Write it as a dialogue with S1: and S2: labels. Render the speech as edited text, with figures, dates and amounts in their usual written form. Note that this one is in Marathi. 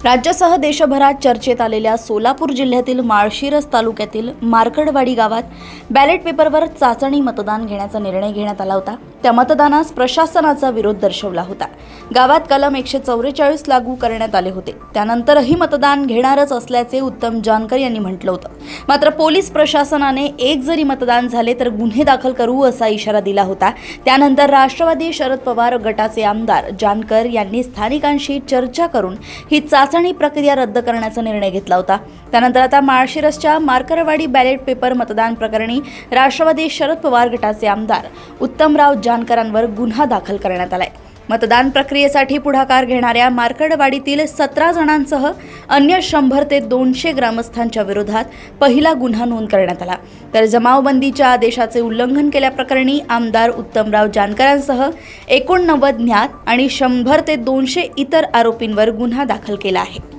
S1: राज्यासह देशभरात चर्चेत आलेल्या सोलापूर जिल्ह्यातील माळशिरस तालुक्यातील मार्कडवाडी गावात बॅलेट पेपरवर चाचणी मतदान घेण्याचा निर्णय घेण्यात आला होता। त्या मतदानास प्रशासनाचा विरोध दर्शवला होता। गावात कलम 144 लागू करण्यात आले होते। त्यानंतरही मतदान घेणारच असल्याचे उत्तम जानकर यांनी म्हटलं होतं। मात्र पोलीस प्रशासनाने एक जरी मतदान झाले तर गुन्हे दाखल करू असा इशारा दिला होता। त्यानंतर राष्ट्रवादी शरद पवार गटाचे आमदार जानकर यांनी स्थानिकांशी चर्चा करून ही चाचणी प्रक्रिया रद्द करण्याचा निर्णय घेतला होता। त्यानंतर आता माळशिरसच्या मार्कडवाडी बॅलेट पेपर मतदान प्रकरणी राष्ट्रवादी शरद पवार गटाचे आमदार उत्तमराव जानकरांवर गुन्हा दाखल करण्यात आलाय। मतदान प्रक्रियेसाठी पुढाकार घेणाऱ्या मार्कडवाडीतील 17 जणांसह अन्य 100 ते 200 ग्रामस्थांच्या विरोधात पहिला गुन्हा नोंद करण्यात आला। तर जमावबंदीच्या आदेशाचे उल्लंघन केल्याप्रकरणी आमदार उत्तमराव जानकरांसह 89 ज्ञात आणि 100 ते 200 इतर आरोपींवर गुन्हा दाखल केला आहे।